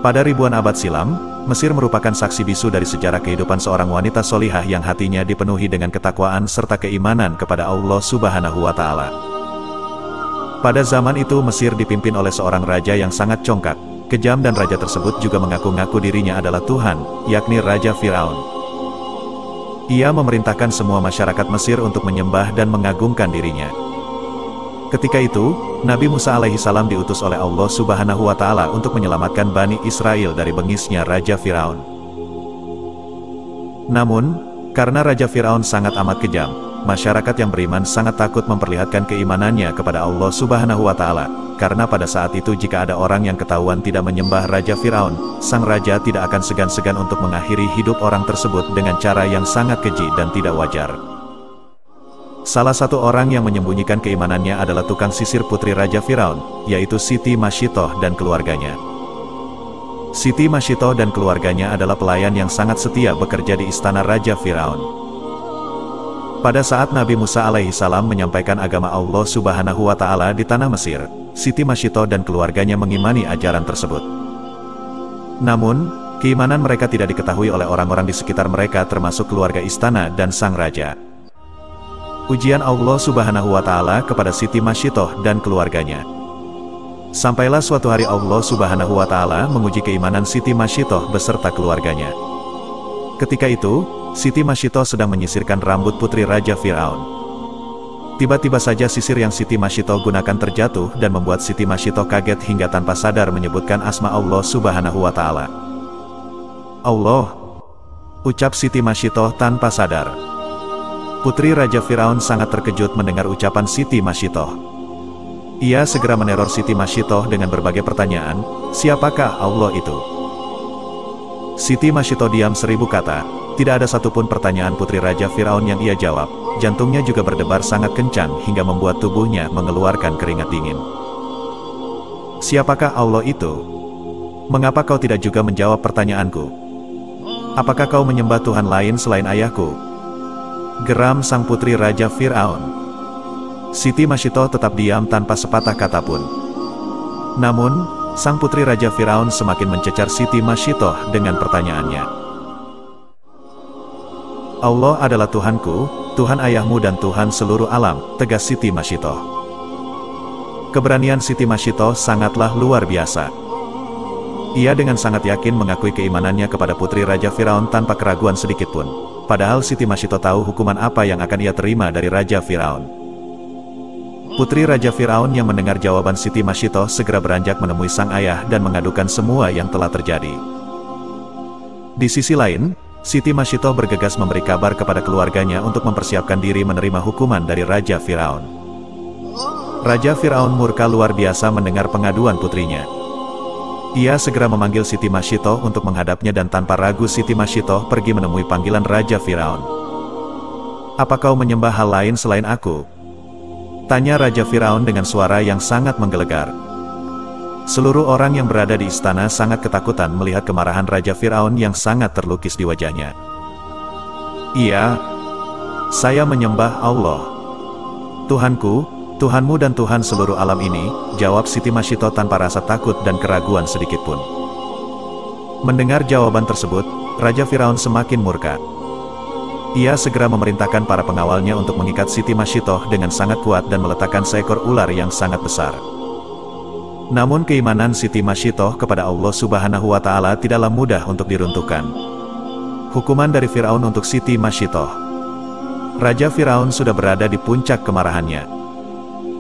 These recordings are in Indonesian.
Pada ribuan abad silam, Mesir merupakan saksi bisu dari sejarah kehidupan seorang wanita solihah yang hatinya dipenuhi dengan ketakwaan serta keimanan kepada Allah Subhanahu wa Ta'ala. Pada zaman itu Mesir dipimpin oleh seorang raja yang sangat congkak, kejam, dan raja tersebut juga mengaku-ngaku dirinya adalah Tuhan, yakni Raja Firaun. Ia memerintahkan semua masyarakat Mesir untuk menyembah dan mengagungkan dirinya. Ketika itu, Nabi Musa alaihissalam diutus oleh Allah Subhanahu wa Ta'ala untuk menyelamatkan Bani Israel dari bengisnya Raja Firaun. Namun, karena Raja Firaun sangat amat kejam, masyarakat yang beriman sangat takut memperlihatkan keimanannya kepada Allah Subhanahu wa Ta'ala, karena pada saat itu jika ada orang yang ketahuan tidak menyembah Raja Firaun, sang raja tidak akan segan-segan untuk mengakhiri hidup orang tersebut dengan cara yang sangat keji dan tidak wajar. Salah satu orang yang menyembunyikan keimanannya adalah tukang sisir putri Raja Firaun, yaitu Siti Masyitoh dan keluarganya. Siti Masyitoh dan keluarganya adalah pelayan yang sangat setia bekerja di istana Raja Firaun. Pada saat Nabi Musa alaihissalam menyampaikan agama Allah Subhanahu wa Ta'ala di tanah Mesir, Siti Masyitoh dan keluarganya mengimani ajaran tersebut. Namun, keimanan mereka tidak diketahui oleh orang-orang di sekitar mereka termasuk keluarga istana dan sang raja. Ujian Allah Subhanahu wa Ta'ala kepada Siti Masyitoh dan keluarganya. Sampailah suatu hari Allah Subhanahu wa Ta'ala menguji keimanan Siti Masyitoh beserta keluarganya. Ketika itu, Siti Masyitoh sedang menyisirkan rambut putri Raja Firaun. Tiba-tiba saja sisir yang Siti Masyitoh gunakan terjatuh dan membuat Siti Masyitoh kaget hingga tanpa sadar menyebutkan asma Allah Subhanahu wa Ta'ala. Allah, ucap Siti Masyitoh tanpa sadar. Putri Raja Firaun sangat terkejut mendengar ucapan Siti Masyitoh. Ia segera meneror Siti Masyitoh dengan berbagai pertanyaan, siapakah Allah itu? Siti Masyitoh diam 1000 kata, tidak ada satupun pertanyaan putri Raja Firaun yang ia jawab, jantungnya juga berdebar sangat kencang hingga membuat tubuhnya mengeluarkan keringat dingin. Siapakah Allah itu? Mengapa kau tidak juga menjawab pertanyaanku? Apakah kau menyembah Tuhan lain selain ayahku? Geram sang putri Raja Firaun. Siti Masyitoh tetap diam tanpa sepatah kata pun. Namun, sang putri Raja Firaun semakin mencecar Siti Masyitoh dengan pertanyaannya. Allah adalah Tuhanku, Tuhan ayahmu dan Tuhan seluruh alam, tegas Siti Masyitoh. Keberanian Siti Masyitoh sangatlah luar biasa. Ia dengan sangat yakin mengakui keimanannya kepada putri Raja Firaun tanpa keraguan sedikit pun. Padahal Siti Masyitoh tahu hukuman apa yang akan ia terima dari Raja Firaun. Putri Raja Firaun yang mendengar jawaban Siti Masyitoh segera beranjak menemui sang ayah dan mengadukan semua yang telah terjadi. Di sisi lain, Siti Masyitoh bergegas memberi kabar kepada keluarganya untuk mempersiapkan diri menerima hukuman dari Raja Firaun. Raja Firaun murka luar biasa mendengar pengaduan putrinya. Ia segera memanggil Siti Masyitoh untuk menghadapnya dan tanpa ragu Siti Masyitoh pergi menemui panggilan Raja Firaun. Apa kau menyembah hal lain selain aku? Tanya Raja Firaun dengan suara yang sangat menggelegar. Seluruh orang yang berada di istana sangat ketakutan melihat kemarahan Raja Firaun yang sangat terlukis di wajahnya. Iya, saya menyembah Allah. Tuhanku, Tuhanmu dan Tuhan seluruh alam ini, jawab Siti Masyitoh tanpa rasa takut dan keraguan sedikitpun. Mendengar jawaban tersebut, Raja Firaun semakin murka. Ia segera memerintahkan para pengawalnya untuk mengikat Siti Masyitoh dengan sangat kuat dan meletakkan seekor ular yang sangat besar. Namun keimanan Siti Masyitoh kepada Allah Subhanahu wa Ta'ala tidaklah mudah untuk diruntuhkan. Hukuman dari Firaun untuk Siti Masyitoh. Raja Firaun sudah berada di puncak kemarahannya.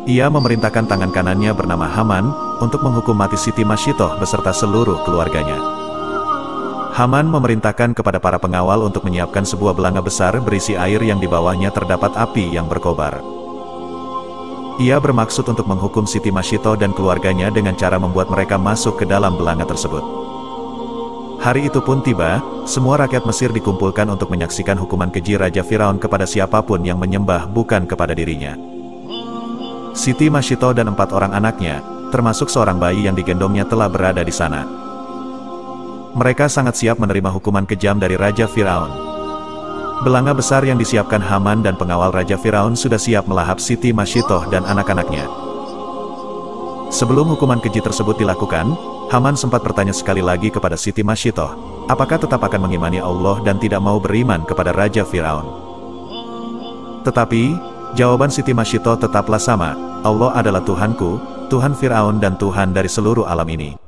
Ia memerintahkan tangan kanannya bernama Haman, untuk menghukum mati Siti Masyitoh beserta seluruh keluarganya. Haman memerintahkan kepada para pengawal untuk menyiapkan sebuah belanga besar berisi air yang di bawahnya terdapat api yang berkobar. Ia bermaksud untuk menghukum Siti Masyitoh dan keluarganya dengan cara membuat mereka masuk ke dalam belanga tersebut. Hari itu pun tiba, semua rakyat Mesir dikumpulkan untuk menyaksikan hukuman keji Raja Firaun kepada siapapun yang menyembah bukan kepada dirinya. Siti Masyitoh dan 4 orang anaknya, termasuk seorang bayi yang digendongnya telah berada di sana. Mereka sangat siap menerima hukuman kejam dari Raja Firaun. Belanga besar yang disiapkan Haman dan pengawal Raja Firaun sudah siap melahap Siti Masyitoh dan anak-anaknya. Sebelum hukuman keji tersebut dilakukan, Haman sempat bertanya sekali lagi kepada Siti Masyitoh, apakah tetap akan mengimani Allah dan tidak mau beriman kepada Raja Firaun. Tetapi, jawaban Siti Masyitoh tetaplah sama, Allah adalah Tuhanku, Tuhan Firaun dan Tuhan dari seluruh alam ini.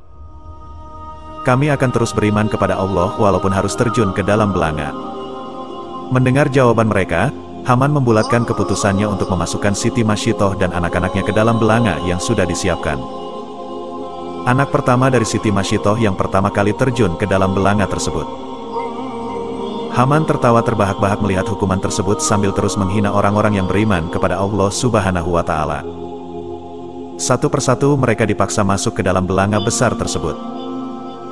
Kami akan terus beriman kepada Allah walaupun harus terjun ke dalam belanga. Mendengar jawaban mereka, Haman membulatkan keputusannya untuk memasukkan Siti Masyitoh dan anak-anaknya ke dalam belanga yang sudah disiapkan. Anak pertama dari Siti Masyitoh yang pertama kali terjun ke dalam belanga tersebut. Haman tertawa terbahak-bahak melihat hukuman tersebut sambil terus menghina orang-orang yang beriman kepada Allah Subhanahu wa Ta'ala. Satu persatu mereka dipaksa masuk ke dalam belanga besar tersebut.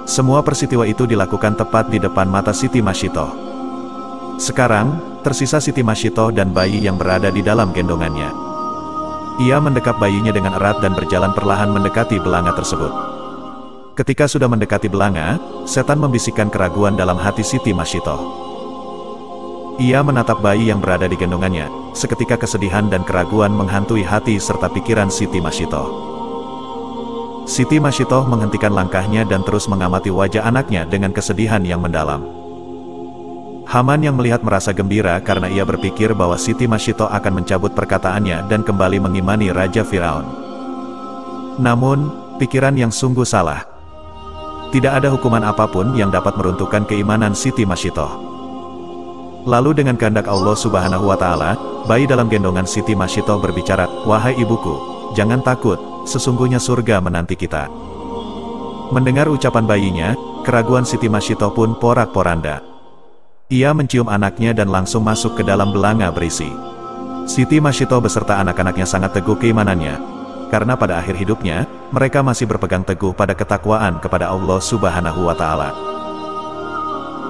Semua peristiwa itu dilakukan tepat di depan mata Siti Masyitoh. Sekarang, tersisa Siti Masyitoh dan bayi yang berada di dalam gendongannya. Ia mendekap bayinya dengan erat dan berjalan perlahan mendekati belanga tersebut. Ketika sudah mendekati belanga, setan membisikkan keraguan dalam hati Siti Masyitoh. Ia menatap bayi yang berada di gendongannya, seketika kesedihan dan keraguan menghantui hati serta pikiran Siti Masyitoh. Siti Masyitoh menghentikan langkahnya dan terus mengamati wajah anaknya dengan kesedihan yang mendalam. Haman yang melihat merasa gembira karena ia berpikir bahwa Siti Masyitoh akan mencabut perkataannya dan kembali mengimani Raja Firaun. Namun, pikiran yang sungguh salah. Tidak ada hukuman apapun yang dapat meruntuhkan keimanan Siti Masyitoh. Lalu dengan kehendak Allah Subhanahu wa Ta'ala, bayi dalam gendongan Siti Masyitoh berbicara, "Wahai ibuku, jangan takut, sesungguhnya surga menanti kita." Mendengar ucapan bayinya, keraguan Siti Masyitoh pun porak-poranda. Ia mencium anaknya dan langsung masuk ke dalam belanga berisi. Siti Masyitoh beserta anak-anaknya sangat teguh keimanannya, karena pada akhir hidupnya, mereka masih berpegang teguh pada ketakwaan kepada Allah Subhanahu wa Ta'ala.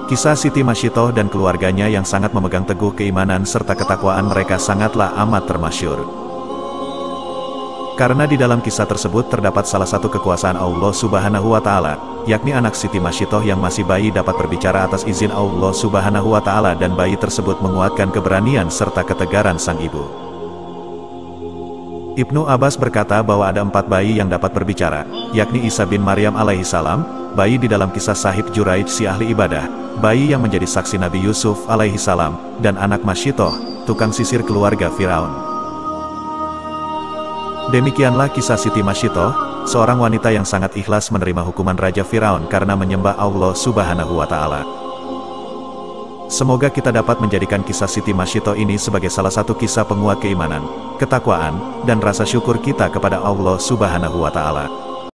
Kisah Siti Masyitoh dan keluarganya yang sangat memegang teguh keimanan serta ketakwaan mereka sangatlah amat termasyhur. Karena di dalam kisah tersebut terdapat salah satu kekuasaan Allah Subhanahu wa Ta'ala, yakni anak Siti Masyitoh yang masih bayi dapat berbicara atas izin Allah Subhanahu wa Ta'ala, dan bayi tersebut menguatkan keberanian serta ketegaran sang ibu. Ibnu Abbas berkata bahwa ada 4 bayi yang dapat berbicara, yakni Isa bin Maryam alaihissalam, bayi di dalam kisah Sahib Juraij si ahli ibadah, bayi yang menjadi saksi Nabi Yusuf alaihissalam, dan anak Masyitoh, tukang sisir keluarga Firaun. Demikianlah kisah Siti Masyitoh, seorang wanita yang sangat ikhlas menerima hukuman Raja Firaun karena menyembah Allah Subhanahu wa Ta'ala. Semoga kita dapat menjadikan kisah Siti Masyitoh ini sebagai salah satu kisah penguat keimanan, ketakwaan, dan rasa syukur kita kepada Allah Subhanahu wa Ta'ala.